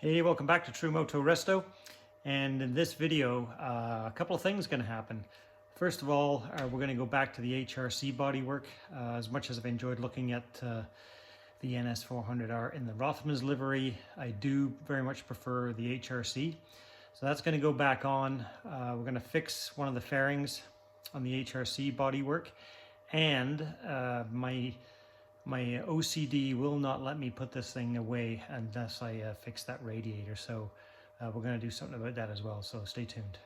Hey, welcome back to True-Moto-Resto. And in this video, a couple of things going to happen. First of all, we're going to go back to the HRC bodywork. As much as I've enjoyed looking at the NS400R in the Rothmans livery, I do very much prefer the HRC. So that's going to go back on. We're going to fix one of the fairings on the HRC bodywork. And my OCD will not let me put this thing away unless I fix that radiator. So we're going to do something about that as well. So stay tuned.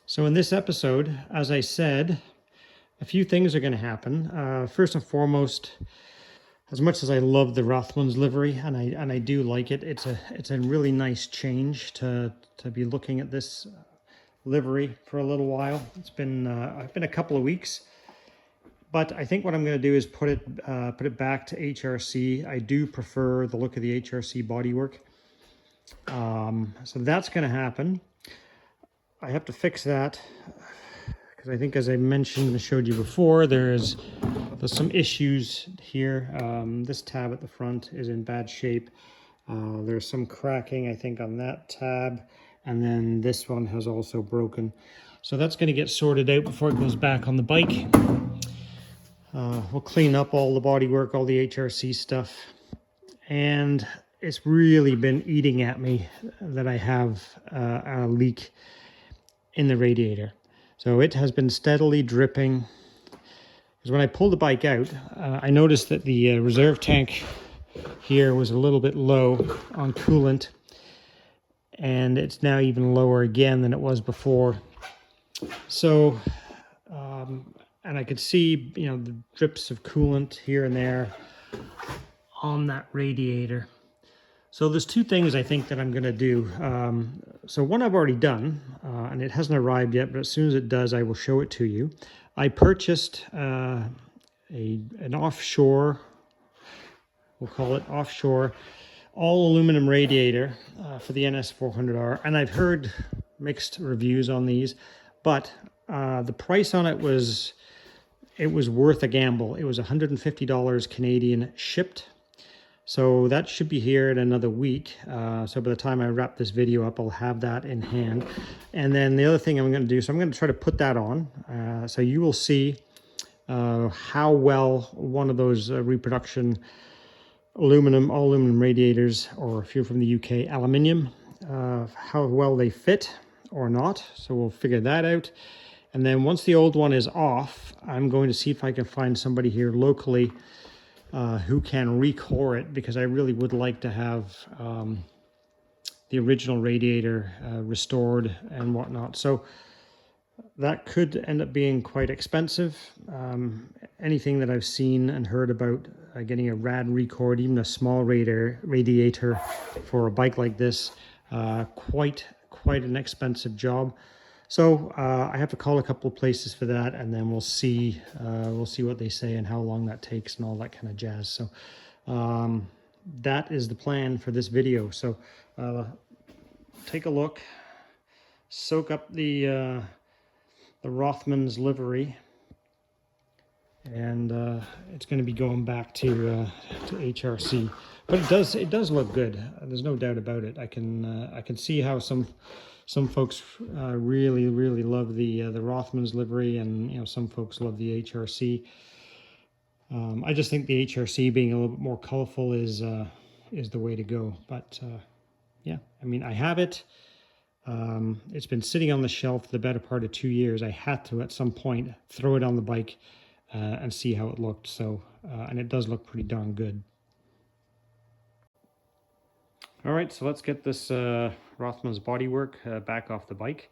So in this episode, as I said, a few things are going to happen. First and foremost, as much as I love the Rothmans livery, and I do like it, it's a really nice change to be looking at this livery for a little while. It's been a couple of weeks, but I think what I'm going to do is put it back to HRC. I do prefer the look of the HRC bodywork, so that's going to happen. I have to fix that because I think, as I mentioned and showed you before, there's some issues here. This tab at the front is in bad shape. There's some cracking, I think, on that tab, and then this one has also broken. So that's going to get sorted out before it goes back on the bike. We'll clean up all the bodywork, all the HRC stuff, and it's really been eating at me that I have a leak in the radiator. So it has been steadily dripping. Because when I pulled the bike out, I noticed that the reserve tank here was a little bit low on coolant, and it's now even lower again than it was before. So, and I could see, the drips of coolant here and there on that radiator. So there's two things I think that I'm going to do. So one I've already done, and it hasn't arrived yet, but as soon as it does, I will show it to you. I purchased an offshore, we'll call it offshore, all aluminum radiator for the NS400R, and I've heard mixed reviews on these, but the price on it was worth a gamble. It was $150 Canadian shipped. So that should be here in another week. So by the time I wrap this video up, I'll have that in hand. And then the other thing I'm going to do, so I'm going to try to put that on. So you will see how well one of those reproduction all aluminum radiators, or if you're from the UK, aluminium, how well they fit or not. So we'll figure that out. And then once the old one is off, I'm going to see if I can find somebody here locally who can recore it, because I really would like to have the original radiator restored and whatnot. So that could end up being quite expensive. Anything that I've seen and heard about getting a rad record, even a small radiator for a bike like this, quite an expensive job. So I have to call a couple of places for that, and then we'll see what they say and how long that takes and all that kind of jazz. So that is the plan for this video. So take a look, soak up the Rothmans livery, and it's going to be going back to HRC. But it does look good. There's no doubt about it. I can see how some folks really love the Rothmans livery, and some folks love the HRC. I just think the HRC being a little bit more colorful is the way to go. But yeah, I mean, I have it. It's been sitting on the shelf for the better part of 2 years. I had to at some point throw it on the bike and see how it looked. So and it does look pretty darn good. All right, so let's get this Rothmans bodywork back off the bike,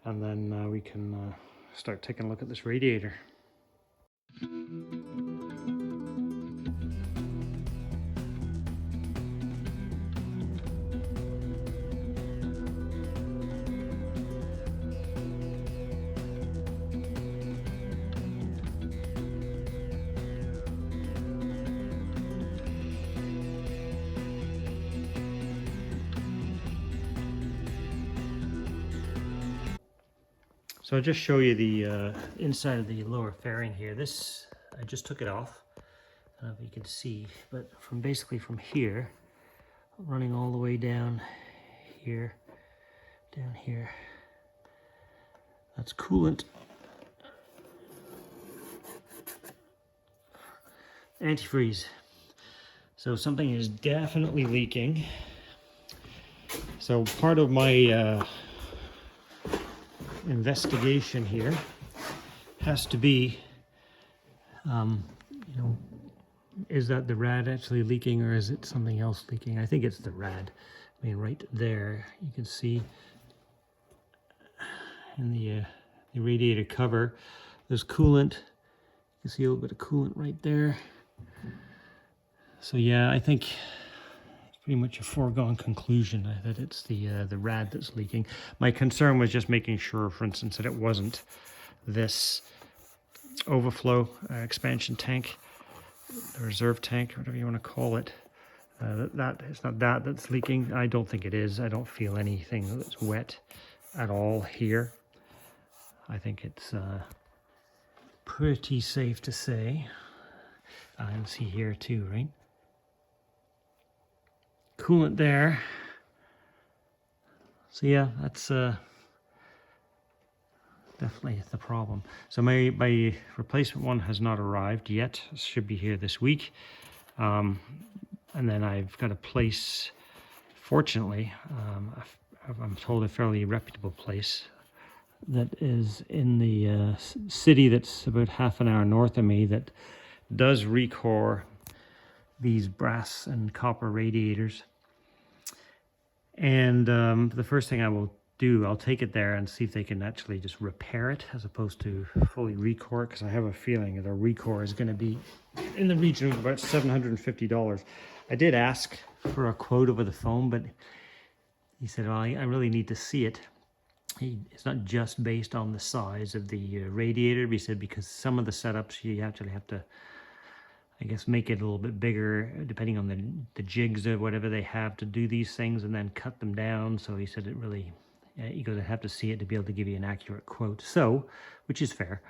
and then we can start taking a look at this radiator. So I'll just show you the inside of the lower fairing here. This, I just took it off. I don't know if you can see, but basically from here, running all the way down here, that's coolant. Antifreeze. So something is definitely leaking. So part of my investigation here has to be, you know, is that the rad actually leaking, or is it something else leaking? I think it's the rad. I mean, right there, you can see in the radiator cover, there's coolant. You can see a little bit of coolant right there. So yeah, I think it's pretty much a foregone conclusion that it's the rad that's leaking. My concern was just making sure, for instance, that it wasn't this overflow expansion tank, the reserve tank, whatever you want to call it. That it's not that's leaking. I don't think it is. I don't feel anything that's wet at all here. I think it's pretty safe to say. And see here too, right? Coolant there. So yeah, that's definitely the problem. So my replacement one has not arrived yet. It should be here this week. And then I've got a place, fortunately, I'm told a fairly reputable place that is in the city that's about half an hour north of me that does recore these brass and copper radiators. And the first thing I will do, I'll take it there and see if they can actually just repair it as opposed to fully recore it, because I have a feeling that a recore is going to be in the region of about $750. I did ask for a quote over the phone, but he said, well, I really need to see it. It's not just based on the size of the radiator, but he said because some of the setups you actually have to, I guess, make it a little bit bigger depending on the jigs or whatever they have to do these things, and then cut them down. So he said it really, you're going to have to see it to be able to give you an accurate quote. So, which is fair.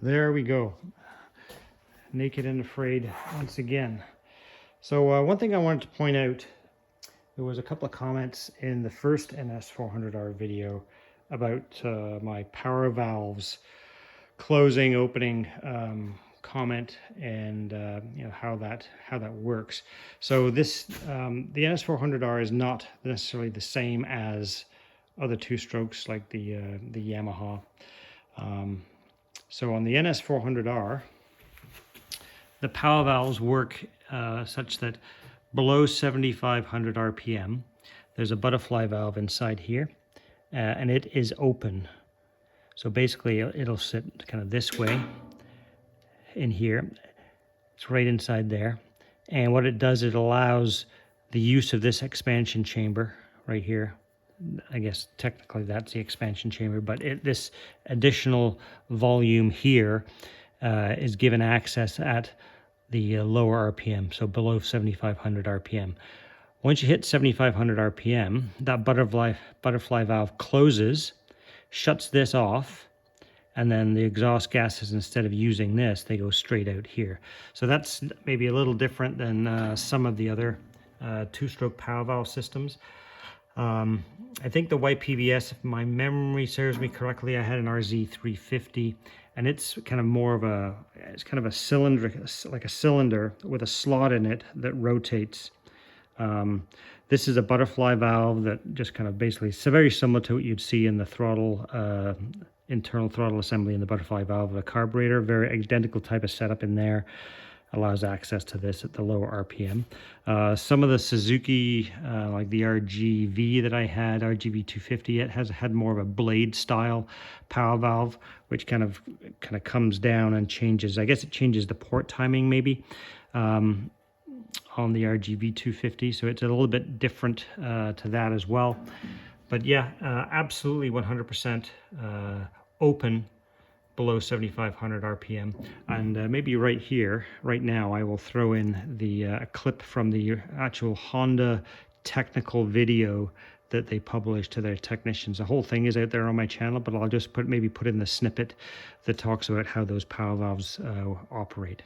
There we go. Naked and afraid once again. So one thing I wanted to point out, there was a couple of comments in the first NS400R video about my power valves closing, opening comment, and you know, how that works. So this the NS400R is not necessarily the same as other two-strokes like the Yamaha. So on the NS400R, the power valves work such that below 7,500 RPM, there's a butterfly valve inside here, and it is open. So basically, it'll sit kind of this way in here. It's right inside there. And what it does, it allows the use of this expansion chamber right here. I guess technically that's the expansion chamber, but this additional volume here is given access at the lower RPM, so below 7,500 RPM. Once you hit 7,500 RPM, that butterfly valve closes, shuts this off, and then the exhaust gases, instead of using this, they go straight out here. So that's maybe a little different than some of the other two-stroke power valve systems. I think the white PVS, if my memory serves me correctly, I had an RZ350, and it's kind of more of it's kind of a cylinder, like a cylinder with a slot in it that rotates. This is a butterfly valve that just kind of basically, it's very similar to what you'd see in the throttle, internal throttle assembly in the butterfly valve of a carburetor, very identical type of setup in there. allows access to this at the lower RPM. Some of the Suzuki, like the RGV that I had, RGV 250, it has had more of a blade style power valve, which kind of comes down and changes. I guess it changes the port timing maybe on the RGV 250, so it's a little bit different to that as well. But yeah, absolutely 100% open below 7,500 RPM. And maybe right here, right now, I will throw in the clip from the actual Honda technical video that they published to their technicians. The whole thing is out there on my channel, but I'll just maybe put in the snippet that talks about how those power valves operate.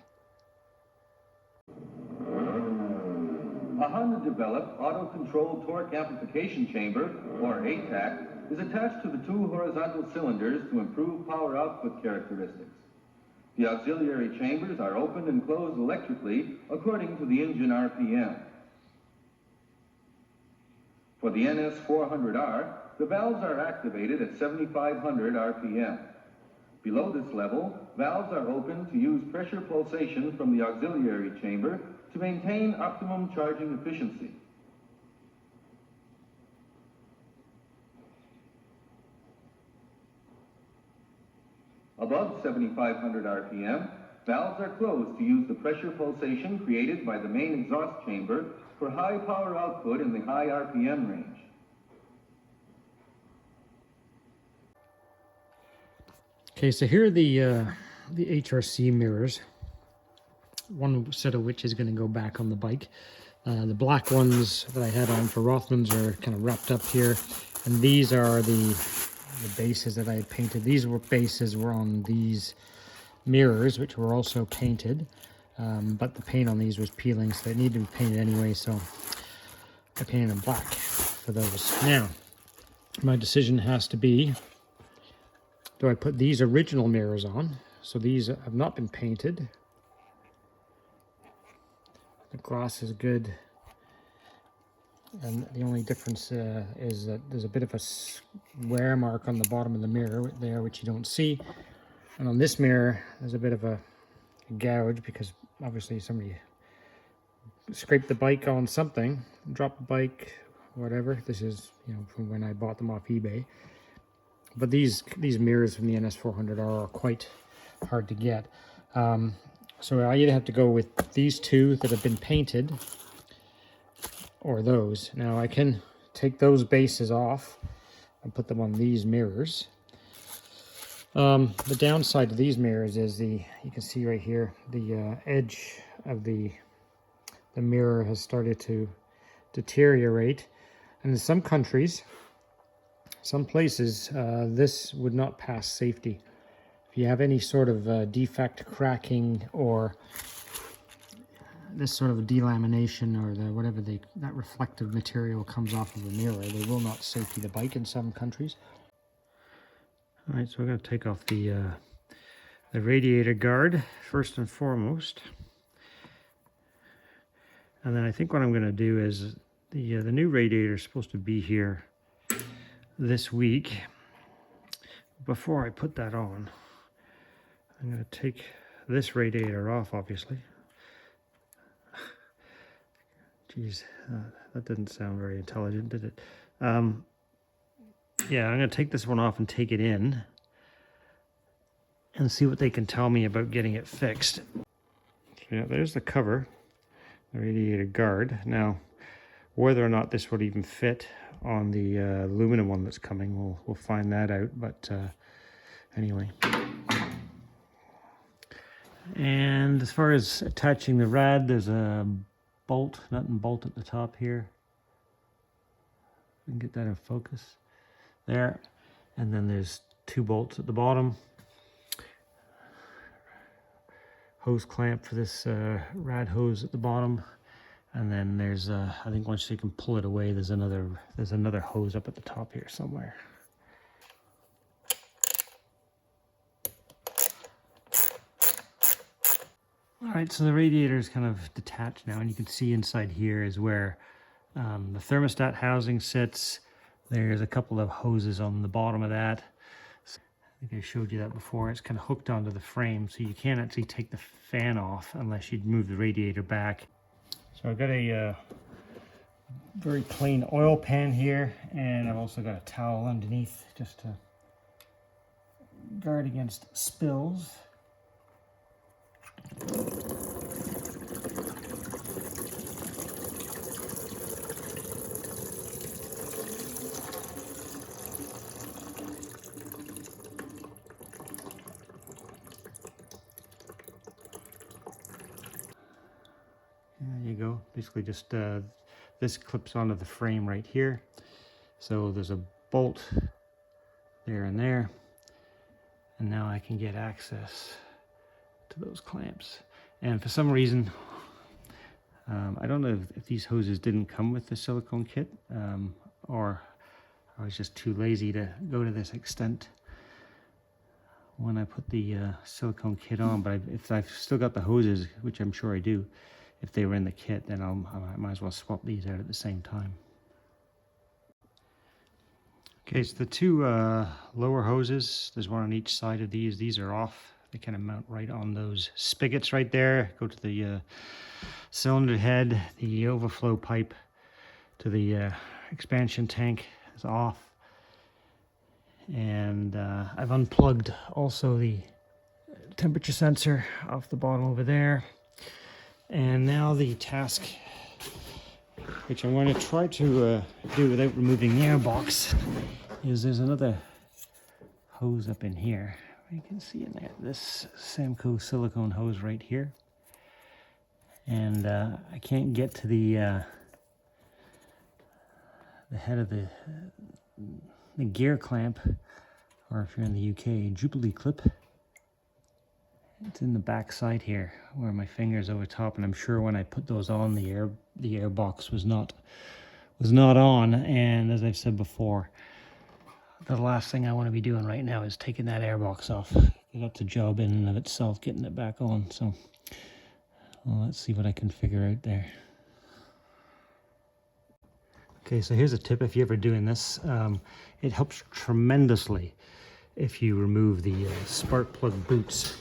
A Honda-developed auto-controlled torque amplification chamber, or ATAC, is attached to the two horizontal cylinders to improve power output characteristics. The auxiliary chambers are opened and closed electrically according to the engine RPM. For the NS400R, the valves are activated at 7,500 RPM. Below this level, valves are opened to use pressure pulsation from the auxiliary chamber to maintain optimum charging efficiency. Above 7,500 RPM, valves are closed to use the pressure pulsation created by the main exhaust chamber for high power output in the high RPM range. Okay, so here are the HRC mirrors, one set of which is going to go back on the bike. The black ones that I had on for Rothmans are kind of wrapped up here, and these are the bases that I had painted. These bases were on these mirrors, which were also painted, but the paint on these was peeling, so they needed to be painted anyway, so I painted them black for those. Now, my decision has to be, do I put these original mirrors on? So these have not been painted. The gloss is good. And the only difference is that there's a bit of a wear mark on the bottom of the mirror there, which you don't see. And on this mirror, there's a bit of a gouge because obviously somebody scraped the bike on something, dropped the bike, whatever. This is, you know, from when I bought them off eBay. But these mirrors from the NS400R are quite hard to get. So I either have to go with these two that have been painted or those. Now I can take those bases off and put them on these mirrors. The downside to these mirrors is you can see right here, the edge of the mirror has started to deteriorate. And in some countries, some places, this would not pass safety. If you have any sort of defect, cracking, or this sort of delamination, or whatever that reflective material comes off of the mirror, they will not safety the bike in some countries. All right, so we're going to take off the radiator guard first and foremost, and then I think what I'm going to do is the new radiator is supposed to be here this week. Before I put that on, I'm going to take this radiator off, obviously. Geez, that didn't sound very intelligent, did it? Yeah, I'm going to take this one off and take it in and see what they can tell me about getting it fixed. So yeah, there's the cover, the radiator guard. Now, whether or not this would even fit on the aluminum one that's coming, we'll find that out. But anyway. And as far as attaching the rad, there's a bolt, nut and bolt at the top here. We can get that in focus there. And then there's two bolts at the bottom. Hose clamp for this rad hose at the bottom. And then there's, I think once you can pull it away, there's another hose up at the top here somewhere. All right, so the radiator is kind of detached now, and you can see inside here is where the thermostat housing sits. There's a couple of hoses on the bottom of that. think I showed you that before. It's kind of hooked onto the frame, so you can't actually take the fan off unless you move the radiator back. So I've got a very plain oil pan here, and I've also got a towel underneath just to guard against spills. There you go. Basically just this clips onto the frame right here. So there's a bolt there and there. And now I can get access to those clamps. And for some reason, I don't know if these hoses didn't come with the silicone kit, or I was just too lazy to go to this extent when I put the silicone kit on. But if I've still got the hoses, which I'm sure I do, if they were in the kit, then I might as well swap these out at the same time. Okay, so the two lower hoses, there's one on each side of these. These are off. They kind of mount right on those spigots right there. Go to the cylinder head. The overflow pipe to the expansion tank is off. And I've unplugged also the temperature sensor off the bottom over there. And now the task, which I'm going to try to do without removing the airbox, is there's another hose up in here. You can see in there, this Samco silicone hose right here. And I can't get to the head of the gear clamp, or if you're in the UK, Jubilee clip. It's in the back side here where my finger's over top, and I'm sure when I put those on, the air box was not on. And as I've said before, the last thing I want to be doing right now is taking that air box off. That's a job in and of itself, getting it back on. So well, let's see what I can figure out there. Okay, so here's a tip if you're ever doing this. It helps tremendously if you remove the spark plug boots.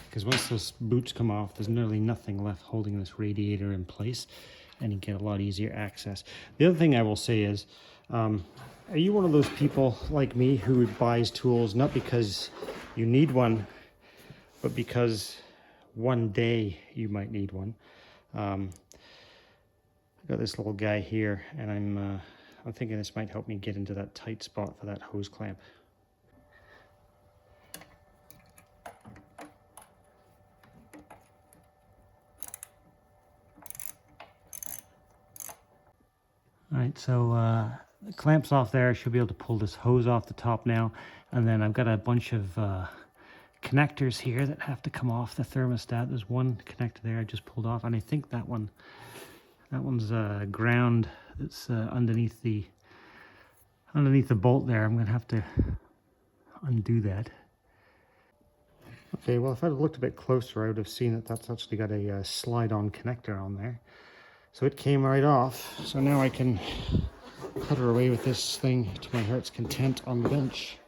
Because once those boots come off, there's nearly nothing left holding this radiator in place, and you get a lot easier access. The other thing I will say is, are you one of those people like me who buys tools not because you need one, but because one day you might need one? I've got this little guy here, and I'm thinking this might help me get into that tight spot for that hose clamp. All right, so the clamp's off there. I should be able to pull this hose off the top now. And then I've got a bunch of connectors here that have to come off the thermostat. There's one connector there I just pulled off, and I think that one's ground that's underneath the bolt there. I'm gonna have to undo that. Okay, well, if I'd have looked a bit closer, I would have seen that that's actually got a slide-on connector on there. So it came right off. So now I can putter away with this thing to my heart's content on the bench.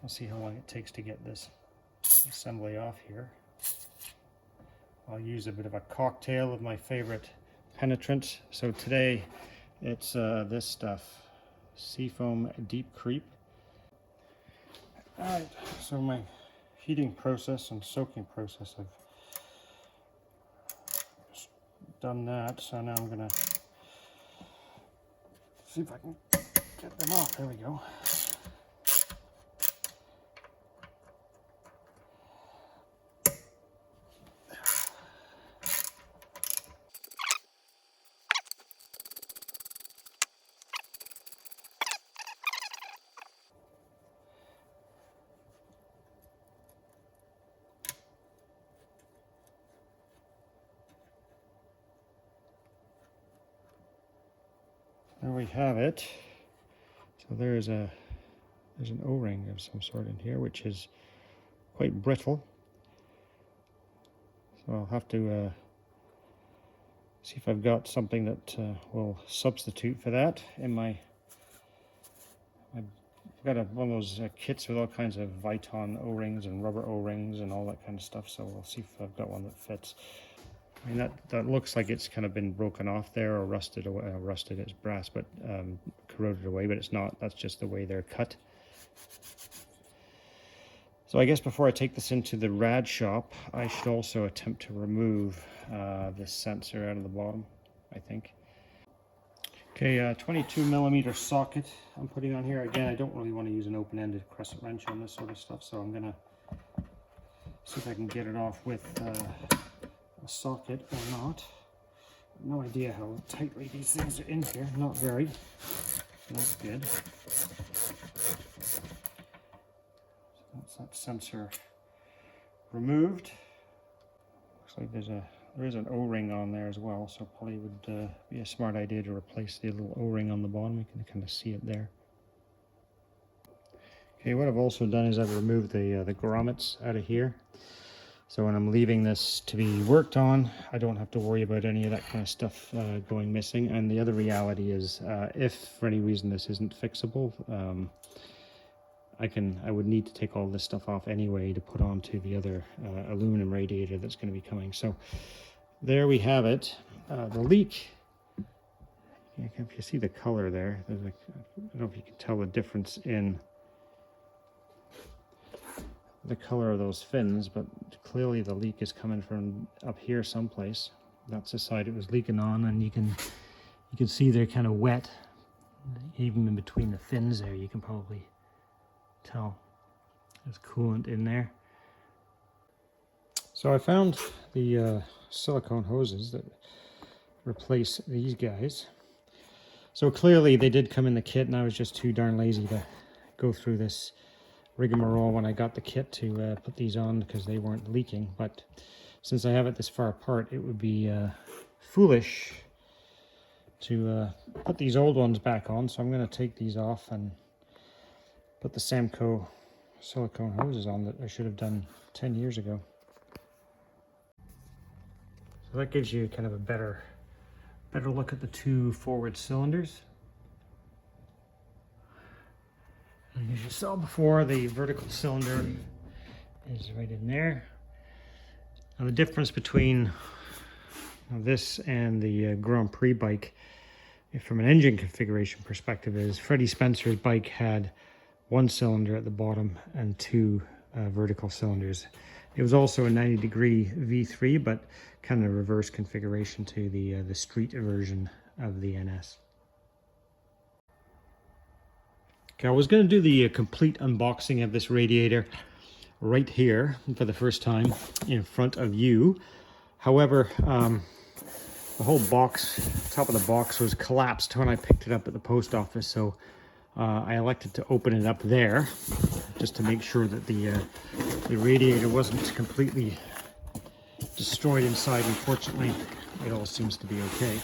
I'll see how long it takes to get this assembly off here. I'll use a bit of a cocktail of my favorite penetrant. So today it's this stuff, Seafoam Deep Creep. All right, so my heating process and soaking process, I've done that, so now I'm gonna see if I can get them off. There we go. There we have it. So there's an O-ring of some sort in here, which is quite brittle. So I'll have to see if I've got something that will substitute for that in my I've got one of those kits with all kinds of Viton O-rings and rubber O-rings and all that kind of stuff, so we'll see if I've got one that fits. I mean, that looks like it's kind of been broken off there or rusted away. Rusted is brass, but corroded away, but it's not. That's just the way they're cut. So I guess before I take this into the rad shop, I should also attempt to remove this sensor out of the bottom, I think. Okay, 22 millimeter socket I'm putting on here. Again, I don't really want to use an open-ended crescent wrench on this sort of stuff, so I'm gonna see if I can get it off with a socket or not. No idea how tightly these things are in here. Not very. That's good. That's that sensor removed. Looks like there is an O-ring on there as well, so probably would be a smart idea to replace the little O-ring on the bottom. You can kind of see it there. Okay, what I've also done is I've removed the grommets out of here. So when I'm leaving this to be worked on, I don't have to worry about any of that kind of stuff going missing. And the other reality is, if for any reason this isn't fixable, I would need to take all this stuff off anyway to put onto the other aluminum radiator that's going to be coming. So there we have it. The leak, if you see the color there, I don't know if you can tell the difference in the color of those fins, but clearly the leak is coming from up here someplace. That's the side it was leaking on, and you can see they're kind of wet. Even in between the fins there, you can probably tell there's coolant in there. So I found the silicone hoses that replace these guys. So clearly they did come in the kit, and I was just too darn lazy to go through this rigmarole when I got the kit to put these on because they weren't leaking. But since I have it this far apart, it would be foolish to put these old ones back on. So I'm going to take these off and put the Samco silicone hoses on that I should have done 10 years ago. So that gives you kind of a better look at the two forward cylinders. And as you saw before, the vertical cylinder is right in there. Now the difference between this and the Grand Prix bike, from an engine configuration perspective, is Freddie Spencer's bike had one cylinder at the bottom and two vertical cylinders. It was also a 90-degree V3, but kind of reverse configuration to the street version of the NS. Okay, I was going to do the complete unboxing of this radiator right here for the first time in front of you. However, the whole box, top of the box, was collapsed when I picked it up at the post office, so I elected to open it up there just to make sure that the radiator wasn't completely destroyed inside. Unfortunately, it all seems to be okay.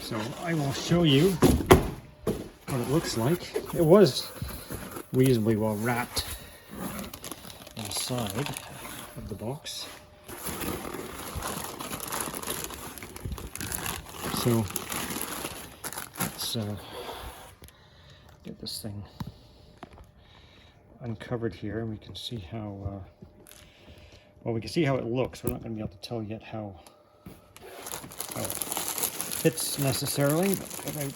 So I will show you what it looks like. It was reasonably well wrapped inside of the box. So let's get this thing uncovered here, and we can see how well, we can see how it looks. We're not going to be able to tell yet how it fits necessarily, but without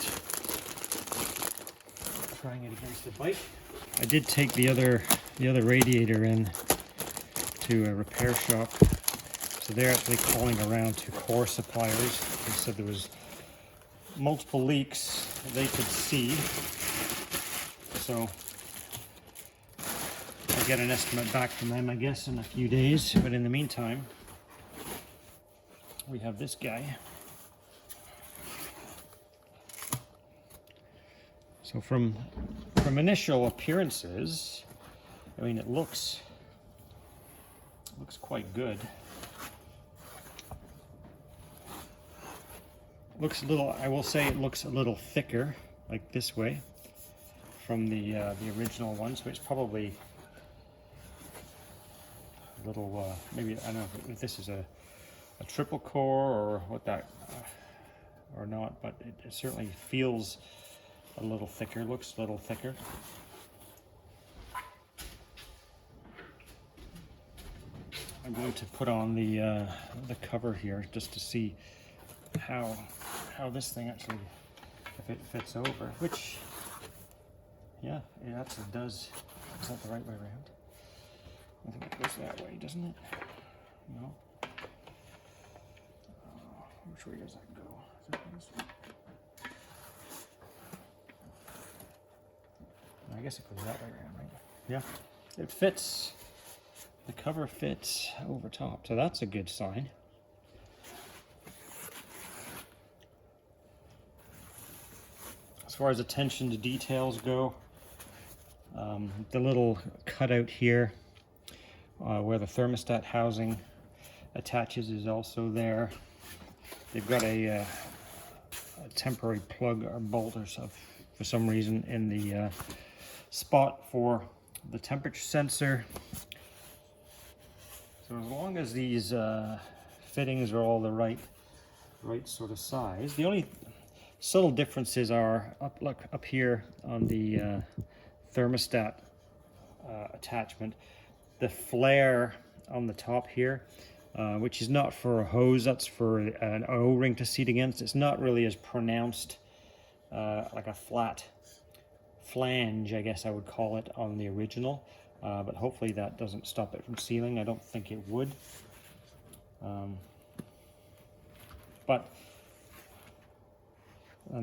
trying it against the bike. I did take the other radiator in to a repair shop, so they're actually calling around to core suppliers. They said there was multiple leaks that they could see, so I'll get an estimate back from them, I guess, in a few days. But in the meantime, we have this guy. So from initial appearances, I mean, it looks quite good. Looks a little, I will say it looks a little thicker, like this way, from the original one. So it's probably a little, maybe, I don't know if this is a triple core or what that, or not, but it certainly feels a little thicker, looks a little thicker. I'm going to put on the cover here just to see how this thing actually, if it fits over, which, yeah, it actually does. Is that the right way around? I think it goes that way, doesn't it? No. Which way does that go? Is that this way? I guess it goes that way around, right? Yeah, it fits. The cover fits over top, so that's a good sign. As far as attention to details go, the little cutout here where the thermostat housing attaches is also there. They've got a temporary plug or bolt or so for some reason in the spot for the temperature sensor. So as long as these fittings are all the right sort of size, the only subtle differences are up here on the thermostat attachment, the flare on the top here, which is not for a hose, that's for an O-ring to seat against. It's not really as pronounced like a flat flange, I guess I would call it, on the original, but hopefully that doesn't stop it from sealing. I don't think it would. And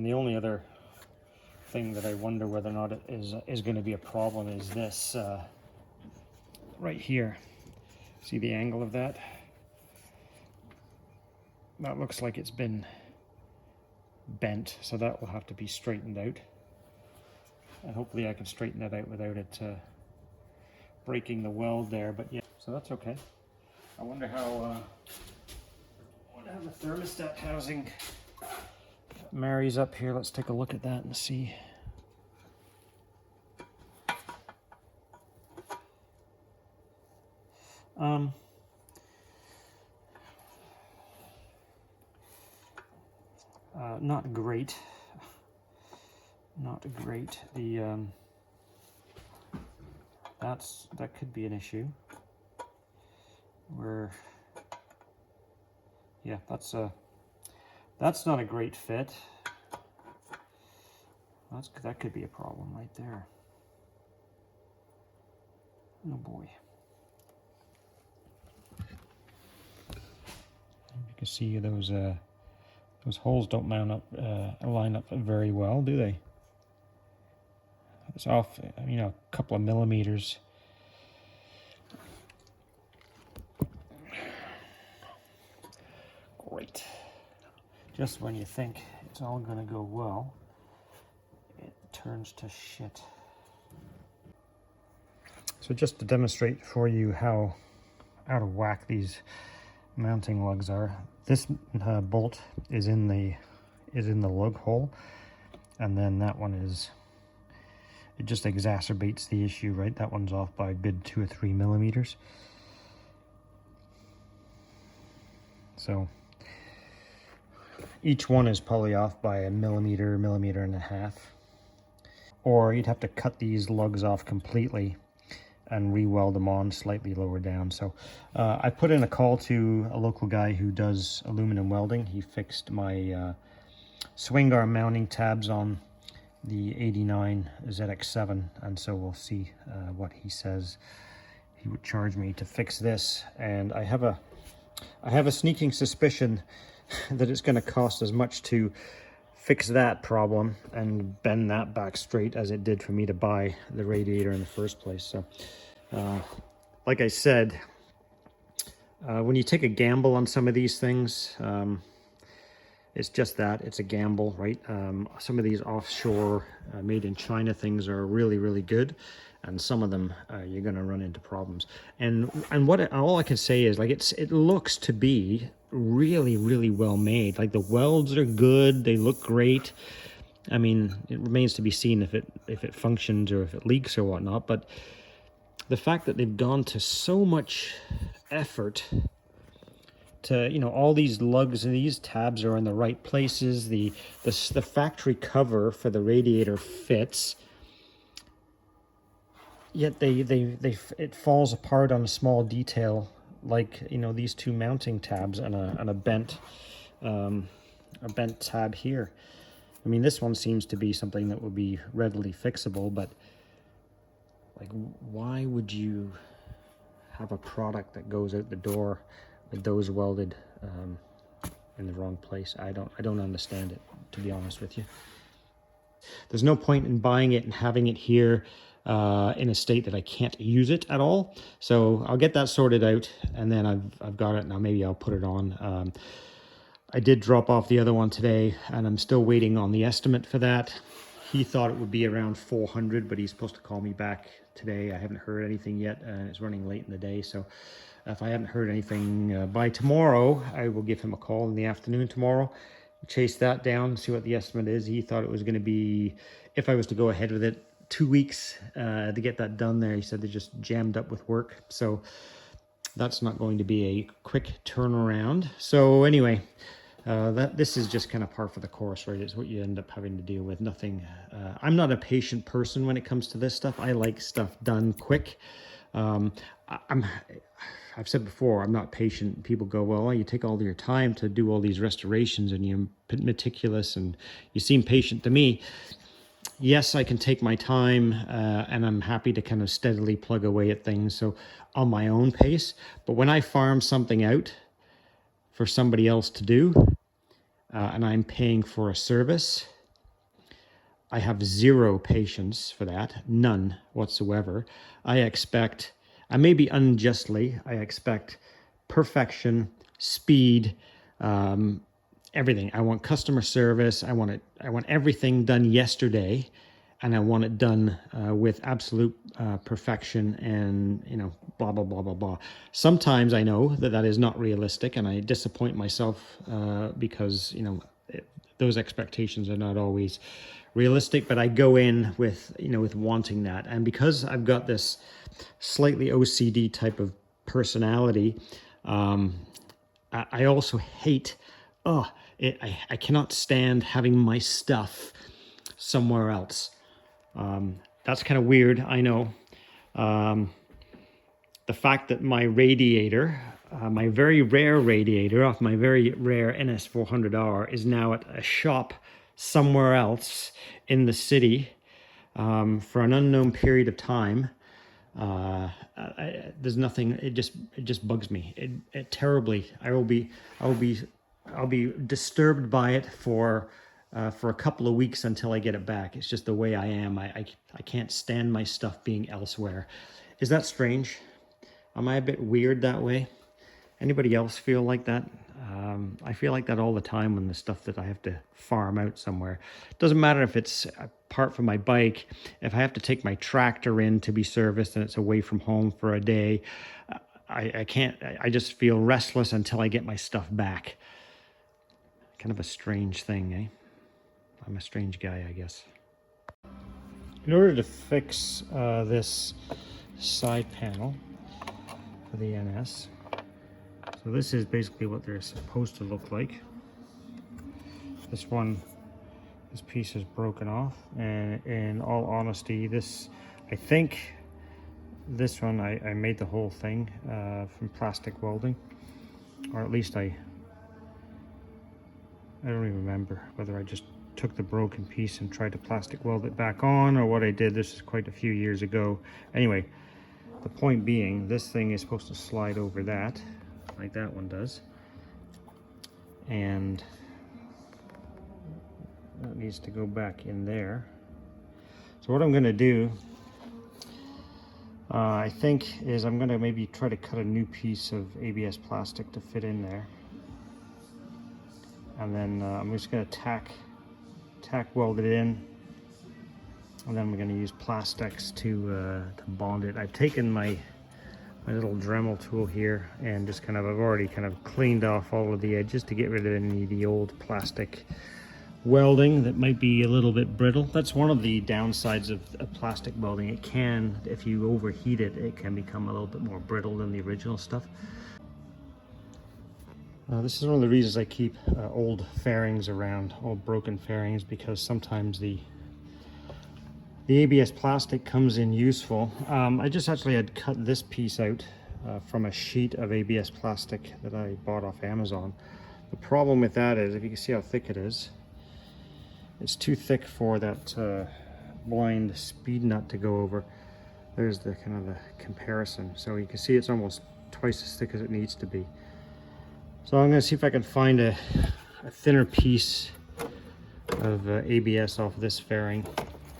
the only other thing that I wonder whether or not it is going to be a problem is this right here. See the angle of that? That looks like it's been bent, so that will have to be straightened out. And hopefully I can straighten that out without it breaking the weld there, but yeah, so that's okay. I wonder how the thermostat housing marries up here. Let's take a look at that and see. Not great. Not great. The that could be an issue. Yeah, that's not a great fit. That could be a problem right there. Oh boy. You can see those holes don't line up very well, do they? It's off, a couple of millimeters. Great. Just when you think it's all going to go well, it turns to shit. So just to demonstrate for you how out of whack these mounting lugs are, this bolt is in the lug hole, and then that one is, it just exacerbates the issue, right? That one's off by a good 2 or 3 millimeters. So each one is probably off by a millimeter and a half. Or you'd have to cut these lugs off completely and re-weld them on slightly lower down. So I put in a call to a local guy who does aluminum welding. He fixed my swing arm mounting tabs on the 89 ZX7, and so we'll see what he says. He would charge me to fix this, and I have a sneaking suspicion that it's going to cost as much to fix that problem and bend that back straight as it did for me to buy the radiator in the first place. So like I said, when you take a gamble on some of these things, it's just that, it's a gamble, right? Some of these offshore made in China things are really, really good, and some of them you're going to run into problems. And all I can say is, like, it looks to be really, really well made. Like, the welds are good, they look great. I mean, it remains to be seen if it functions or if it leaks or whatnot. But the fact that they've gone to so much effort to, all these lugs and these tabs are in the right places. The factory cover for the radiator fits, yet it falls apart on a small detail like, you know, these two mounting tabs and a bent tab here. I mean, this one seems to be something that would be readily fixable, but like, why would you have a product that goes out the door with those welded in the wrong place? I don't understand it, to be honest with you. There's no point in buying it and having it here in a state that I can't use it at all. So I'll get that sorted out, and then I've got it now. Maybe I'll put it on. I did drop off the other one today, and I'm still waiting on the estimate for that. He thought it would be around 400, but he's supposed to call me back today. I haven't heard anything yet, and it's running late in the day. So if I haven't heard anything by tomorrow, I will give him a call in the afternoon tomorrow, chase that down, see what the estimate is. He thought it was going to be, if I was to go ahead with it, 2 weeks to get that done there. He said they're just jammed up with work. So that's not going to be a quick turnaround. So anyway, this is just kind of par for the course, right? It's what you end up having to deal with. Nothing. I'm not a patient person when it comes to this stuff. I like stuff done quick. I've said before, I'm not patient. People go, well, you take all your time to do all these restorations and you're meticulous and you seem patient to me. Yes, I can take my time and I'm happy to kind of steadily plug away at things, so on my own pace. But when I farm something out for somebody else to do and I'm paying for a service, I have zero patience for that, none whatsoever. I expect, and maybe unjustly, I expect perfection, speed, everything. I want customer service. I want everything done yesterday, and I want it done with absolute perfection, and, you know, blah blah blah blah blah. Sometimes I know that is not realistic, and I disappoint myself because, you know, those expectations are not always realistic. But I go in with, you know, with wanting that, and because I've got this slightly OCD type of personality, I also hate. I cannot stand having my stuff somewhere else. That's kind of weird, I know. The fact that my radiator, my very rare radiator off my very rare NS400R is now at a shop somewhere else in the city for an unknown period of time. There's nothing. It just bugs me. It terribly. I'll be disturbed by it for a couple of weeks until I get it back. It's just the way I am. I can't stand my stuff being elsewhere. Is that strange? Am I a bit weird that way? Anybody else feel like that? I feel like that all the time when the stuff that I have to farm out somewhere. It doesn't matter if it's apart from my bike. If I have to take my tractor in to be serviced and it's away from home for a day, I can't. I just feel restless until I get my stuff back. Kind of a strange thing, eh? I'm a strange guy, I guess. In order to fix this side panel for the NS, so this is basically what they're supposed to look like. This piece is broken off, and in all honesty, I think this one, I made the whole thing from plastic welding, or at least I don't even remember whether I just took the broken piece and tried to plastic weld it back on, or what I did. This is quite a few years ago. Anyway, the point being, this thing is supposed to slide over that, like that one does. And that needs to go back in there. So what I'm going to do, I think, is I'm going to maybe try to cut a new piece of ABS plastic to fit in there. And then I'm just going to tack weld it in, and then we're going to use plastics to bond it. I've taken my little Dremel tool here and just I've already cleaned off all of the edges to get rid of any of the old plastic welding that might be a little bit brittle. That's one of the downsides of plastic welding. It can, if you overheat it, it can become a little bit more brittle than the original stuff. This is one of the reasons I keep old fairings around, old broken fairings, because sometimes the ABS plastic comes in useful. I just actually had cut this piece out from a sheet of ABS plastic that I bought off Amazon. The problem with that is, if you can see how thick it is, it's too thick for that blind speed nut to go over. There's the kind of the comparison. So you can see it's almost twice as thick as it needs to be. So I'm going to see if I can find a thinner piece of ABS off this fairing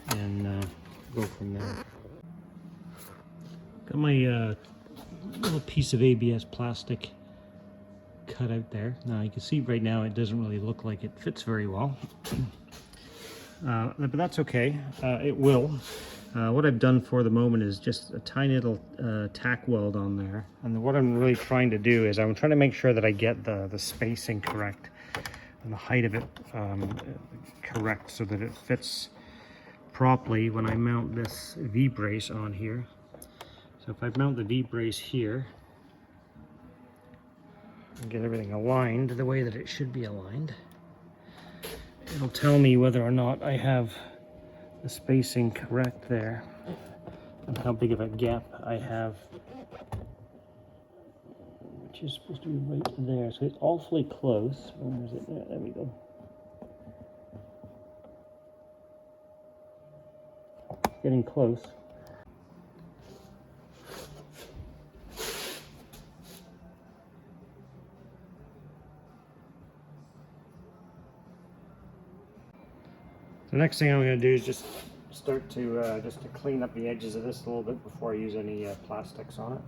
and go from there. Got my little piece of ABS plastic cut out there. Now you can see right now it doesn't really look like it fits very well. But that's okay, it will. What I've done for the moment is just a tiny little tack weld on there. And what I'm really trying to do is I'm trying to make sure that I get the spacing correct and the height of it correct so that it fits properly when I mount this V-brace on here. So if I mount the V-brace here and get everything aligned the way that it should be aligned, it'll tell me whether or not I have the spacing correct there and how big of a gap I have, which is supposed to be right there. So it's awfully close. Where is it? There we go. Getting close. The next thing I'm going to do is just start to clean up the edges of this a little bit before I use any plastics on it.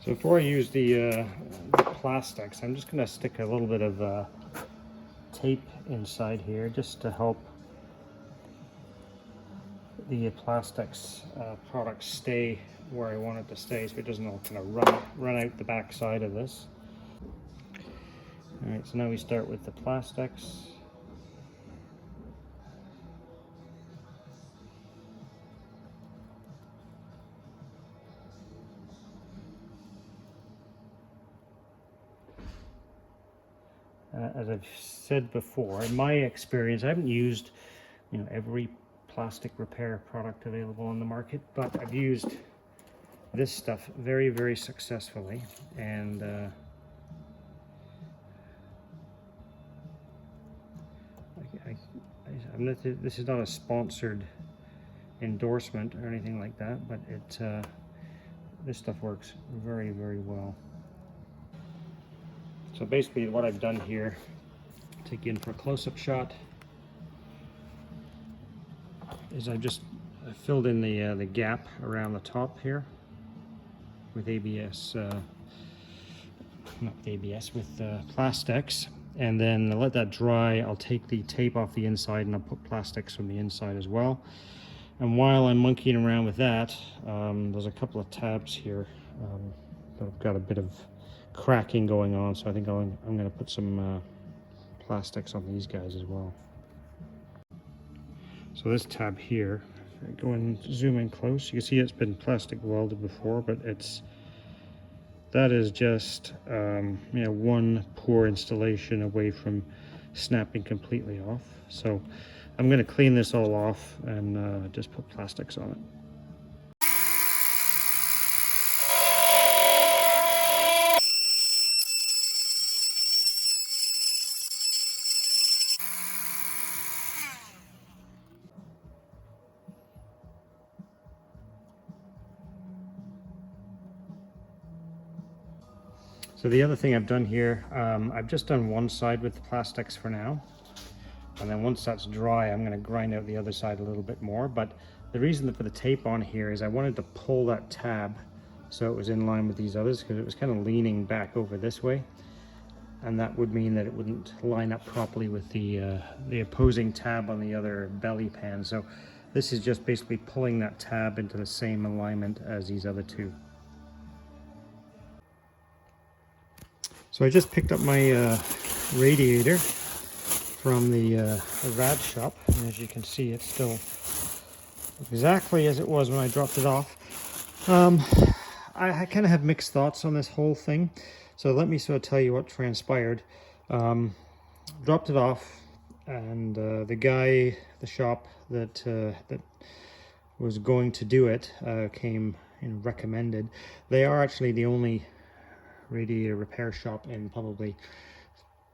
So before I use the plastics, I'm just going to stick a little bit of tape inside here just to help the plastics product stay where I want it to stay, so it doesn't all kind of run out the back side of this. Alright, so now we start with the plastics. As I've said before, in my experience, I haven't used, every plastic repair product available on the market, but I've used this stuff very, very successfully. And this is not a sponsored endorsement or anything like that, but this stuff works very, very well. So basically what I've done here, take you in for a close-up shot, is I filled in the gap around the top here with ABS, not ABS, with plastics, and then let that dry. I'll take the tape off the inside and I'll put plastics from the inside as well. And while I'm monkeying around with that, there's a couple of tabs here that have got a bit of cracking going on, so I think I'm going to put some plastics on these guys as well. So this tab here, if I go and zoom in close, you can see it's been plastic welded before, but that is just one poor installation away from snapping completely off. So I'm going to clean this all off and just put plastics on it. So the other thing I've done here, I've just done one side with the plastics for now, and then once that's dry I'm going to grind out the other side a little bit more. But the reason for the tape on here is I wanted to pull that tab so it was in line with these others, because it was kind of leaning back over this way, and that would mean that it wouldn't line up properly with the opposing tab on the other belly pan. So this is just basically pulling that tab into the same alignment as these other two. So I just picked up my radiator from the rad shop, and as you can see it's still exactly as it was when I dropped it off. I kind of have mixed thoughts on this whole thing. So let me sort of tell you what transpired. Dropped it off, and the guy, the shop that was going to do it came and recommended. They are actually the only radiator repair shop in probably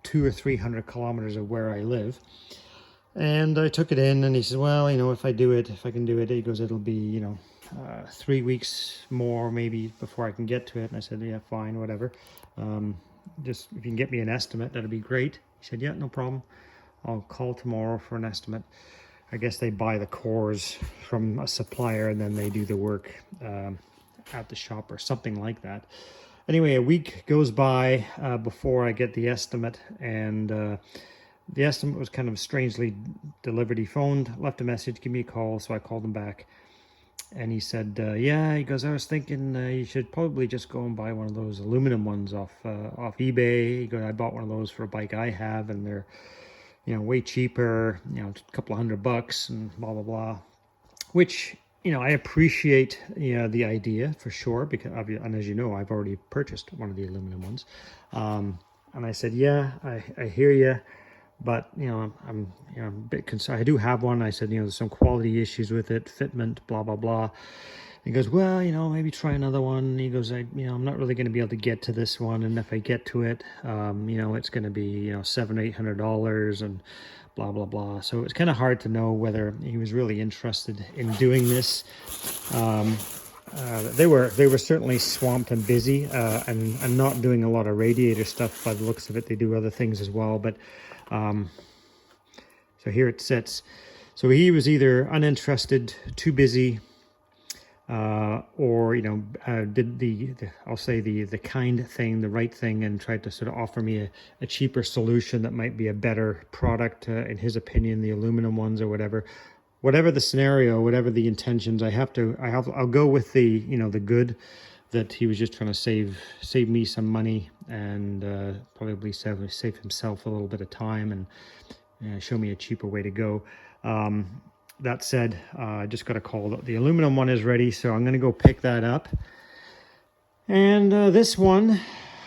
200 or 300 kilometers of where I live. And I took it in, and he said, well, you know, if I can do it, he goes, it'll be, you know, 3 weeks more maybe before I can get to it. And I said, yeah, fine, whatever. Just if you can get me an estimate, that'd be great. He said, yeah, no problem. I'll call tomorrow for an estimate. I guess they buy the cores from a supplier and then they do the work at the shop or something like that. Anyway, a week goes by before I get the estimate, and the estimate was kind of strangely delivered. He phoned, left a message, give me a call, so I called him back. And he said, yeah, he goes, I was thinking you should probably just go and buy one of those aluminum ones off eBay. He goes, I bought one of those for a bike I have, and they're, you know, way cheaper, you know, a couple of $100 and blah, blah, blah. Which, you know, I appreciate, you know, the idea for sure, because, and as you know, I've already purchased one of the aluminum ones. And I said, yeah, I hear you. But, you know, I'm you know, a bit concerned. I do have one. I said, you know, there's some quality issues with it, fitment, blah, blah, blah. He goes, well, you know, maybe try another one. He goes, you know, I'm not really going to be able to get to this one. And if I get to it, you know, it's going to be, you know, $700 or $800 and blah, blah, blah. So it's kind of hard to know whether he was really interested in doing this. They were certainly swamped and busy and not doing a lot of radiator stuff by the looks of it. They do other things as well. But so here it sits. So he was either uninterested, too busy, or, you know, did the I'll say the kind thing, the right thing, and tried to sort of offer me a cheaper solution that might be a better product, in his opinion, the aluminum ones or whatever. Whatever the scenario, whatever the intentions, I'll go with the, you know, the good, that he was just trying to save me some money and probably save himself a little bit of time and show me a cheaper way to go. That said, I just got a call that the aluminum one is ready, so I'm going to go pick that up. And this one,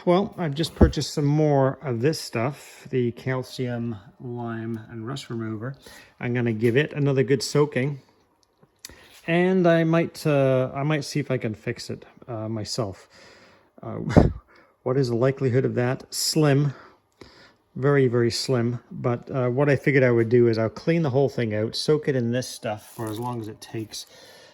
well, I've just purchased some more of this stuff, the calcium, lime, and rust remover. I'm going to give it another good soaking, and I might see if I can fix it myself. What is the likelihood of that? Slim. Very, very slim. But what I figured I would do is I'll clean the whole thing out, soak it in this stuff for as long as it takes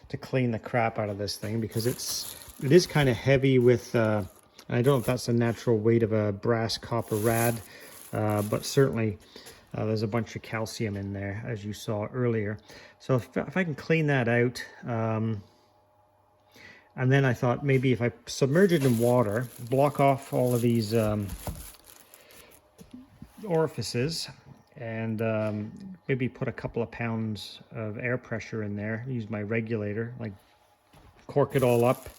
to clean the crap out of this thing, because it is kind of heavy with, I don't know if that's the natural weight of a brass copper rad, but certainly there's a bunch of calcium in there, as you saw earlier. So if I can clean that out, and then I thought maybe if I submerge it in water, block off all of these orifices, and maybe put a couple of pounds of air pressure in there, use my regulator, like cork it all up,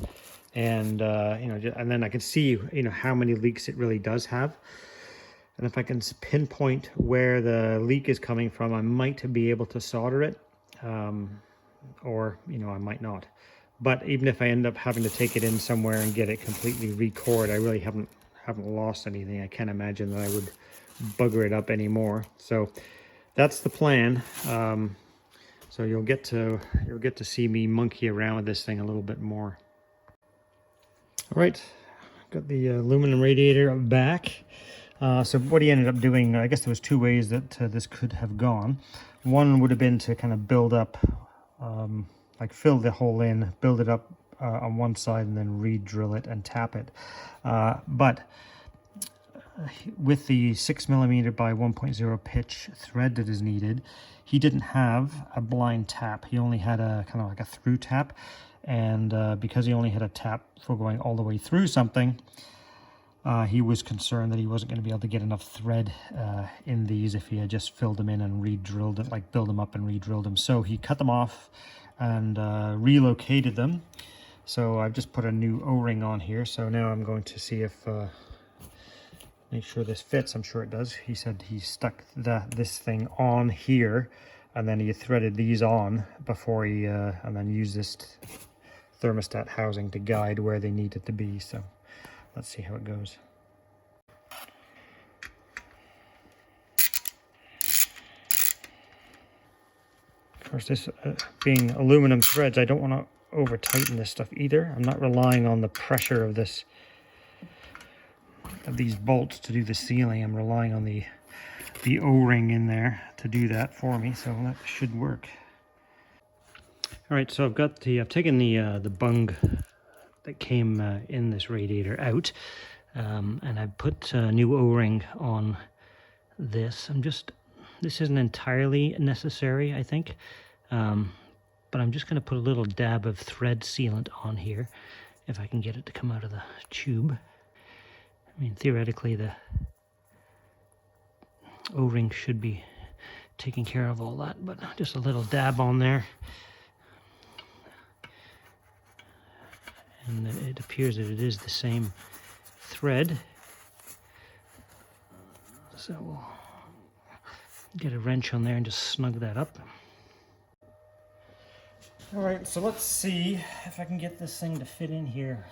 and you know, and then I can see, you know, how many leaks it really does have. And if I can pinpoint where the leak is coming from, I might be able to solder it, or, you know, I might not. But even if I end up having to take it in somewhere and get it completely recored, I really haven't lost anything. I can't imagine that I would bugger it up anymore. So that's the plan. So you'll get to see me monkey around with this thing a little bit more. All right, got the aluminum radiator back. So what he ended up doing, I guess there was two ways that this could have gone. One would have been to kind of build up, like fill the hole in, build it up on one side, and then re-drill it and tap it. But with the 6mm by 1.0 pitch thread that is needed, he didn't have a blind tap. He only had a kind of like a through tap, and because he only had a tap for going all the way through something, he was concerned that he wasn't going to be able to get enough thread in these if he had just filled them in and re-drilled it, like build them up and re-drilled them. So he cut them off and relocated them. So I've just put a new O-ring on here. So now I'm going to see if make sure this fits. I'm sure it does. He said he stuck this thing on here, and then he threaded these on before he and then used this thermostat housing to guide where they need it to be. So let's see how it goes. Of course, this being aluminum threads, I don't want to over tighten this stuff either. I'm not relying on the pressure of these bolts to do the sealing. I'm relying on the O-ring in there to do that for me, so that should work. All right, so I've taken the bung that came in this radiator out, and I put a new O-ring on this. This isn't entirely necessary, I think, but I'm just going to put a little dab of thread sealant on here, if I can get it to come out of the tube. I mean, theoretically, the O-ring should be taking care of all that, but just a little dab on there. And it appears that it is the same thread. So we'll get a wrench on there and just snug that up. All right, so let's see if I can get this thing to fit in here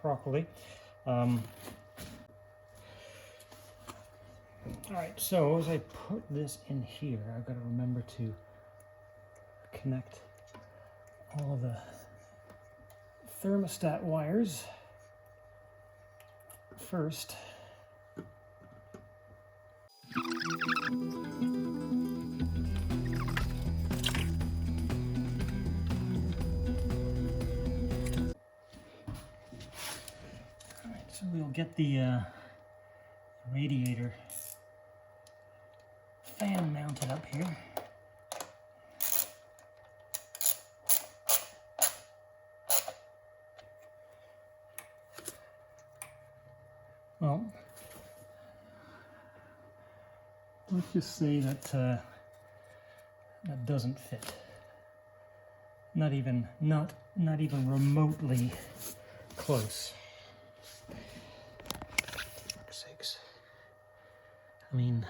properly. All right, so as I put this in here, I've got to remember to connect all of the thermostat wires first. So we'll get the radiator fan mounted up here. Well, let's just say that that doesn't fit. Not even remotely close. For sakes. I mean,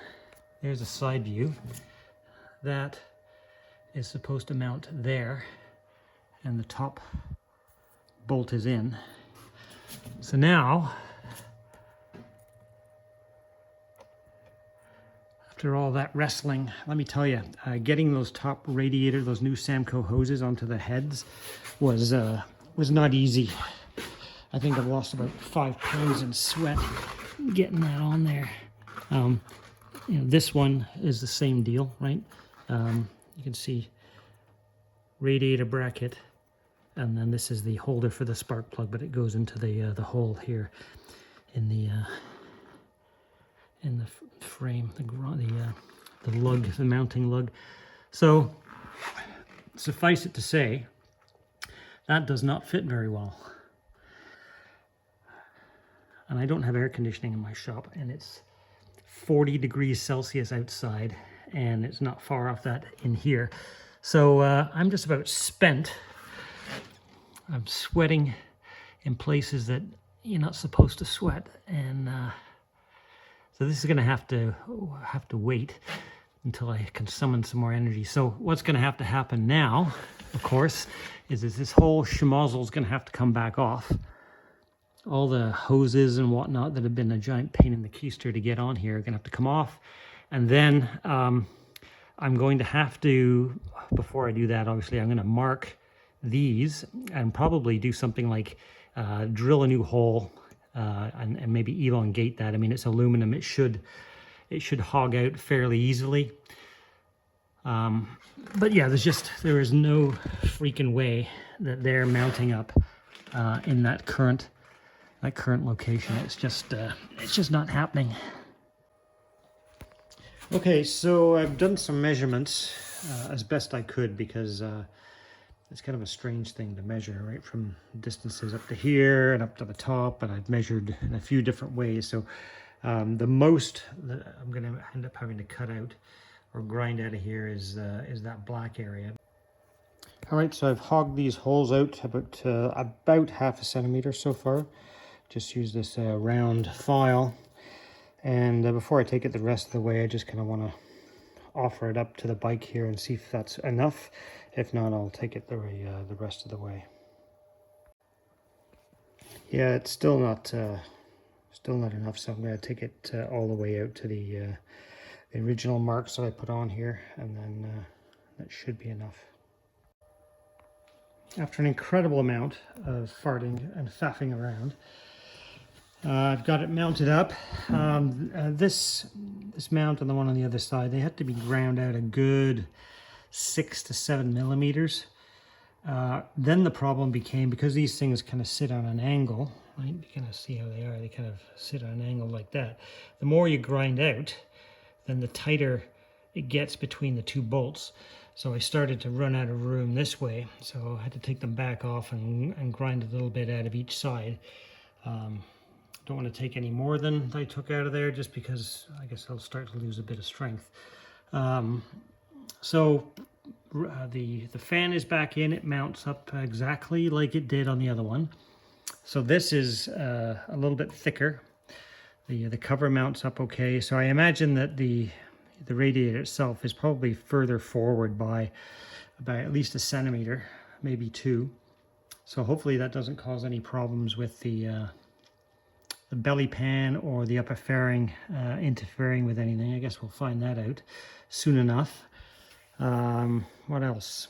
there's a side view that is supposed to mount there, and the top bolt is in. So now, after all that wrestling, let me tell you, getting those top radiator, those new Samco hoses onto the heads was not easy. I think I've lost about 5 pounds in sweat getting that on there. You know, this one is the same deal, right? You can see radiator bracket, and then this is the holder for the spark plug, but it goes into the hole here in the frame, the lug, the mounting lug. So suffice it to say, that does not fit very well. And I don't have air conditioning in my shop, and it's 40 degrees Celsius outside, and it's not far off that in here. So I'm just about spent. I'm sweating in places that you're not supposed to sweat, and so this is going to have to wait until I can summon some more energy. So what's going to have to happen now, of course, is this whole schmozzle is going to have to come back off. All the hoses and whatnot that have been a giant pain in the keister to get on here are going to have to come off. And then I'm going to have to, before I do that, obviously, I'm going to mark these and probably do something like drill a new hole and maybe elongate that. I mean, it's aluminum. It should hog out fairly easily. But yeah, there is no freaking way that they're mounting up in that current location. It's just not happening. Okay, so I've done some measurements as best I could, because it's kind of a strange thing to measure, right? From distances up to here and up to the top, and I've measured in a few different ways. So the most that I'm going to end up having to cut out or grind out of here is that black area. All right, so I've hogged these holes out about half a centimeter so far. Just use this round file, and before I take it the rest of the way, I just kind of want to offer it up to the bike here and see if that's enough. If not, I'll take it the rest of the way. Yeah, it's still not enough, so I'm going to take it all the way out to the original marks that I put on here, and then that should be enough. After an incredible amount of farting and faffing around, I've got it mounted up. This mount and the one on the other side, they had to be ground out a good 6 to 7 millimeters. Then the problem became, because these things kind of sit on an angle, right? You kind of see how they are. They kind of sit on an angle like that. The more you grind out, then the tighter it gets between the two bolts. So I started to run out of room this way, so I had to take them back off and grind a little bit out of each side. Don't want to take any more than I took out of there, just because I guess I'll start to lose a bit of strength. So the fan is back in. It mounts up exactly like it did on the other one. So this is a little bit thicker. The cover mounts up okay. So I imagine that the radiator itself is probably further forward by at least 1 centimeter, maybe 2. So hopefully that doesn't cause any problems with the belly pan or the upper fairing interfering with anything. I guess we'll find that out soon enough. What else?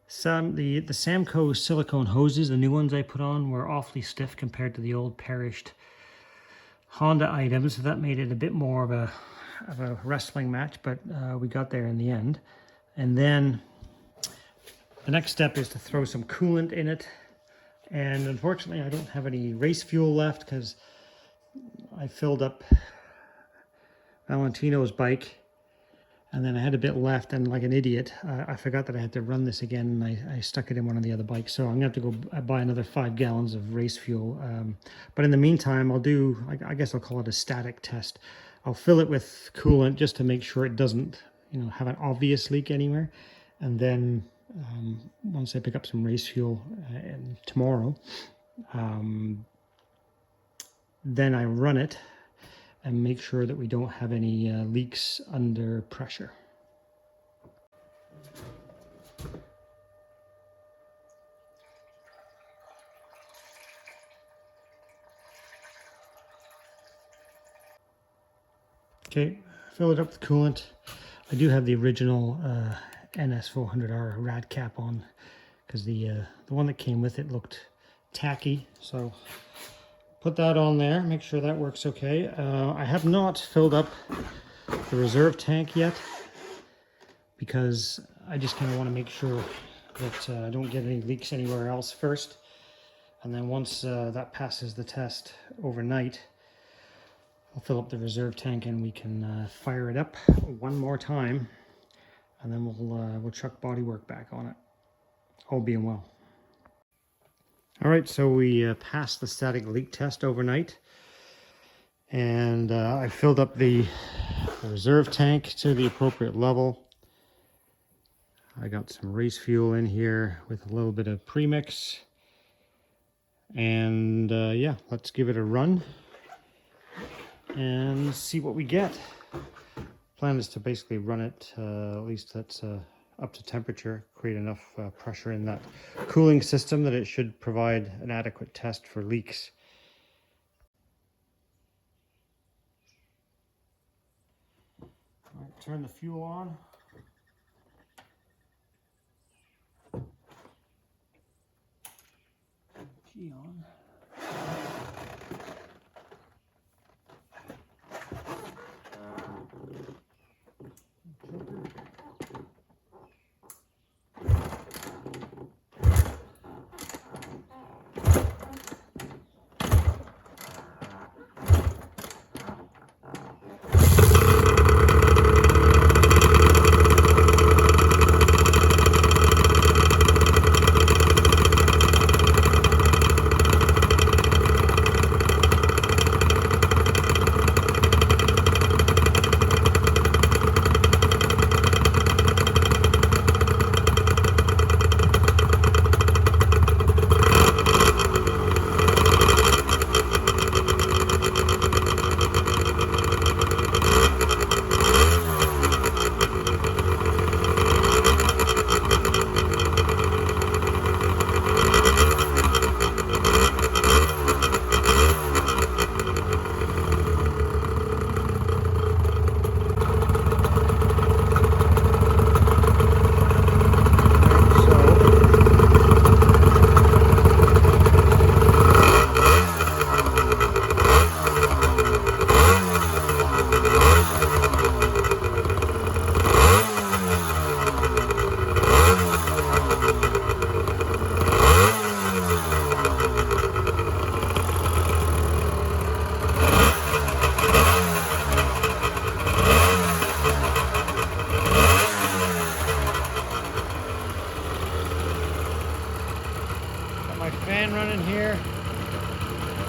The Samco silicone hoses, the new ones I put on, were awfully stiff compared to the old perished Honda items. So that made it a bit more of a wrestling match, but we got there in the end. And then the next step is to throw some coolant in it. And unfortunately, I don't have any race fuel left because I filled up Valentino's bike, and then I had a bit left, and like an idiot, I forgot that I had to run this again, and I stuck it in one of the other bikes. So I'm gonna have to go buy another 5 gallons of race fuel. But in the meantime, I'll do, I guess I'll call it a static test. I'll fill it with coolant just to make sure it doesn't, have an obvious leak anywhere. And then once I pick up some race fuel tomorrow, then I run it and make sure that we don't have any leaks under pressure. Okay, fill it up with coolant. I do have the original NS400R rad cap on, because the one that came with it looked tacky, so put that on there, make sure that works okay. I have not filled up the reserve tank yet, because I just kind of want to make sure that I don't get any leaks anywhere else first. And then once that passes the test overnight, I'll fill up the reserve tank and we can fire it up one more time, and then we'll chuck bodywork back on it, all being well. All right, so we passed the static leak test overnight, and I filled up the reserve tank to the appropriate level. I got some race fuel in here with a little bit of premix, and yeah, let's give it a run and see what we get. Plan is to basically run it, at least that's up to temperature, create enough pressure in that cooling system that it should provide an adequate test for leaks. All right, turn the fuel on. Key on.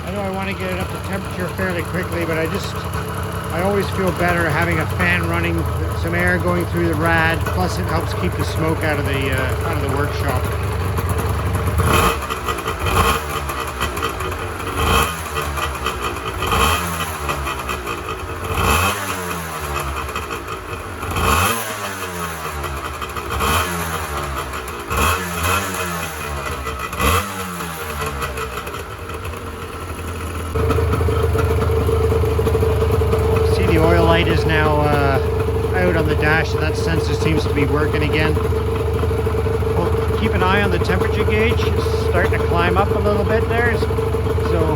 I know I want to get it up to temperature fairly quickly, but I always feel better having a fan running, some air going through the rad, plus it helps keep the smoke out of the workshop. Light is now out on the dash, so that sensor seems to be working again. Well, keep an eye on the temperature gauge. It's starting to climb up a little bit there, so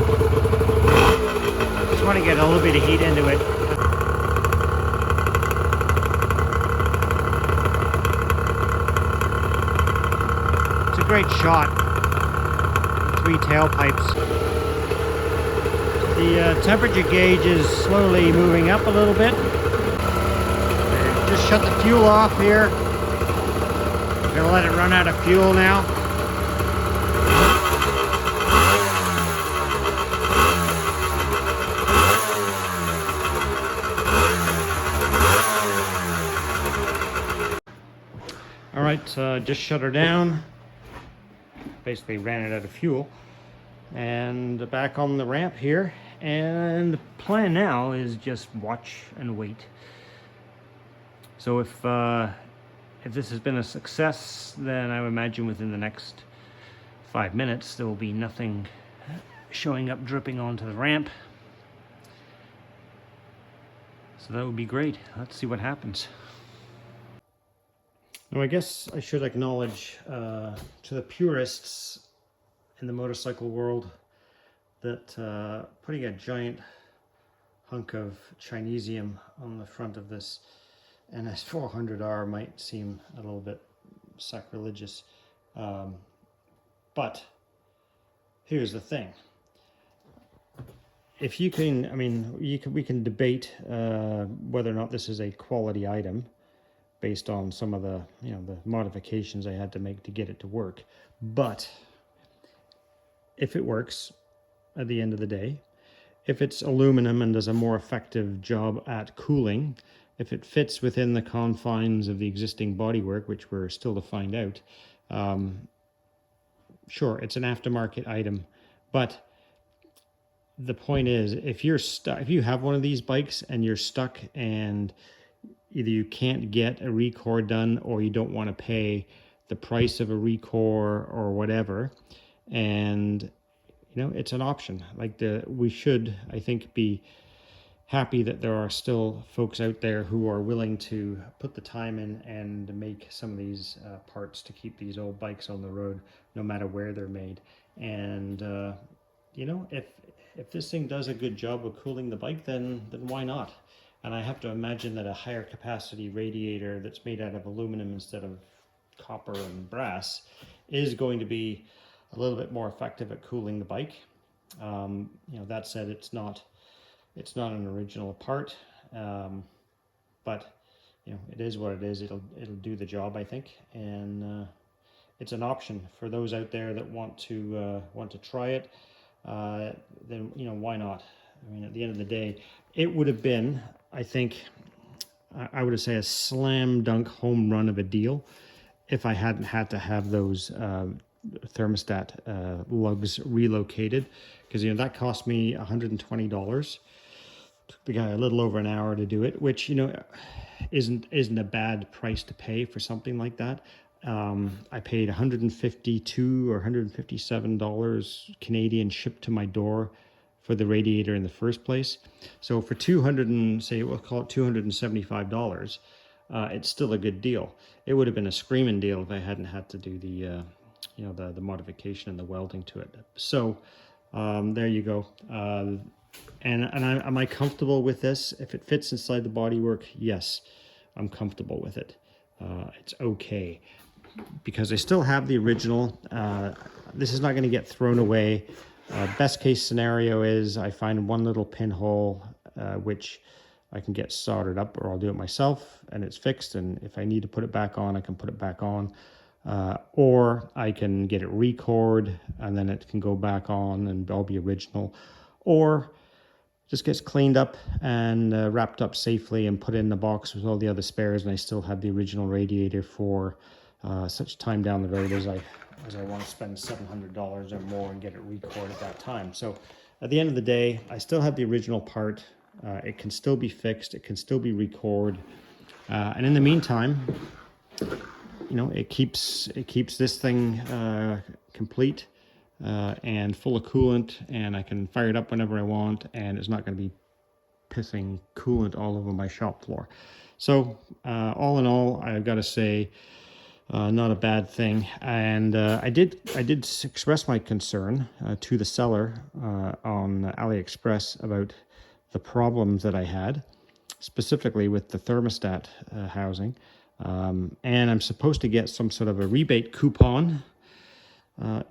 just want to get a little bit of heat into it. It's a great shot. 3 tailpipes. The temperature gauge is slowly moving up a little bit. Just shut the fuel off here. I'm gonna let it run out of fuel now. All right, just shut her down. Basically ran it out of fuel. And back on the ramp here. And the plan now is just watch and wait. So if this has been a success, then I would imagine within the next 5 minutes there will be nothing showing up dripping onto the ramp. So that would be great. Let's see what happens. Now I guess I should acknowledge to the purists in the motorcycle world that putting a giant hunk of Chinesium on the front of this NS400R might seem a little bit sacrilegious, but here's the thing. If you can, I mean, we can debate whether or not this is a quality item based on some of the, the modifications I had to make to get it to work, but if it works at the end of the day, if it's aluminum and does a more effective job at cooling, if it fits within the confines of the existing bodywork, which we're still to find out, sure, it's an aftermarket item. But the point is, if you're stuck, if you have one of these bikes and you're stuck and either you can't get a recore done or you don't want to pay the price of a recore or whatever, and it's an option. Like we should, I think, be happy that there are still folks out there who are willing to put the time in and make some of these parts to keep these old bikes on the road, no matter where they're made. And if this thing does a good job of cooling the bike, then why not? And I have to imagine that a higher capacity radiator that's made out of aluminum instead of copper and brass is going to be a little bit more effective at cooling the bike. That said, it's not an original part, but it is what it is. It'll do the job, I think, and it's an option for those out there that want to try it. Then why not? I mean, at the end of the day, it would have been, I think, I would say a slam dunk home run of a deal if I hadn't had to have those thermostat lugs relocated, because that cost me $120. Took the guy a little over an hour to do it, which isn't a bad price to pay for something like that. I paid $152 or $157 Canadian shipped to my door for the radiator in the first place. So for we'll call it $275, it's still a good deal. It would have been a screaming deal if I hadn't had to do the the modification and the welding to it. So there you go. Am I comfortable with this? If it fits inside the bodywork, yes, I'm comfortable with it. It's okay, because I still have the original. This is not going to get thrown away. Best case scenario is I find one little pinhole, which I can get soldered up, or I'll do it myself, and it's fixed. And if I need to put it back on, I can put it back on. or I can get it record and then it can go back on and all be original, or just gets cleaned up and wrapped up safely and put in the box with all the other spares, and I still have the original radiator for such time down the road as I want to spend $700 or more and get it recorded at that time. So at the end of the day, I still have the original part. It can still be fixed. It can still be recorded. And in the meantime, you know, it keeps this thing complete and full of coolant, and I can fire it up whenever I want, and it's not going to be pissing coolant all over my shop floor. So all in all, I've got to say, not a bad thing. And I did express my concern to the seller on AliExpress about the problems that I had, specifically with the thermostat housing. And I'm supposed to get some sort of a rebate coupon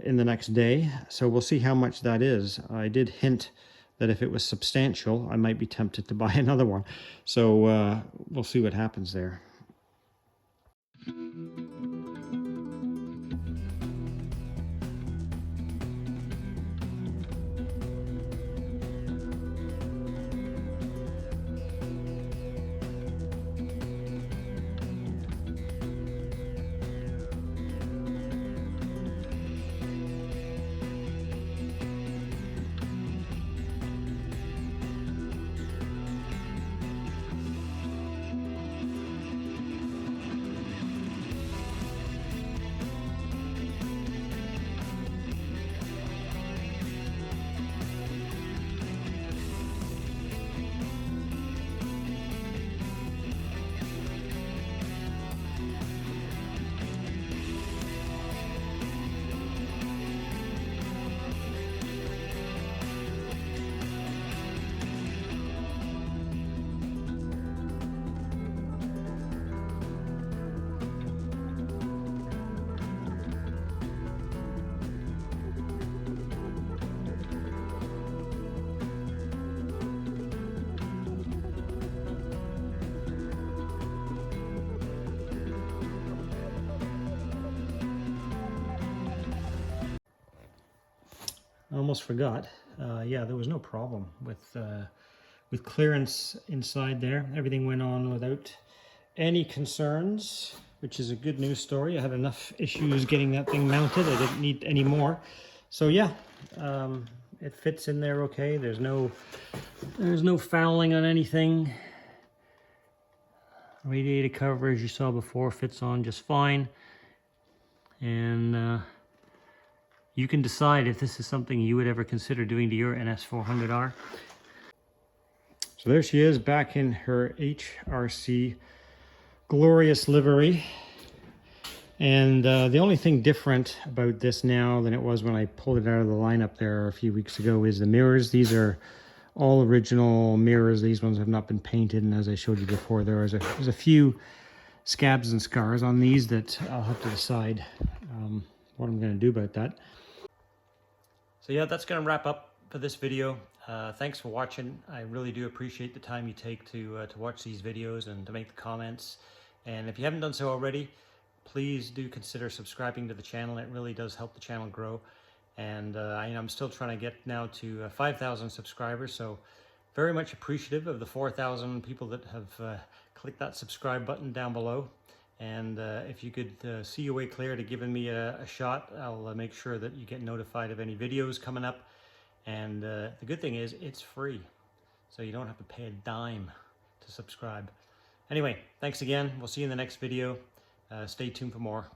in the next day, so we'll see how much that is. I did hint that if it was substantial, I might be tempted to buy another one. So we'll see what happens there. I almost forgot. Yeah, there was no problem with clearance inside there. Everything went on without any concerns, which is a good news story. I had enough issues getting that thing mounted. I didn't need any more. So yeah, it fits in there okay. There's no fouling on anything. Radiator cover, as you saw before, fits on just fine. And you can decide if this is something you would ever consider doing to your NS400R. So there she is, back in her HRC glorious livery. And the only thing different about this now than it was when I pulled it out of the lineup there a few weeks ago is the mirrors. These are all original mirrors. These ones have not been painted, and as I showed you before, there's a few scabs and scars on these that I'll have to decide what I'm going to do about that. So yeah, that's going to wrap up for this video. Thanks for watching. I really do appreciate the time you take to watch these videos and to make the comments. And if you haven't done so already, please do consider subscribing to the channel. It really does help the channel grow. And I'm still trying to get now to 5,000 subscribers, so very much appreciative of the 4,000 people that have clicked that subscribe button down below. And if you could see your way clear to giving me a shot, I'll make sure that you get notified of any videos coming up. And the good thing is it's free, so you don't have to pay a dime to subscribe. Anyway, thanks again. We'll see you in the next video. Stay tuned for more.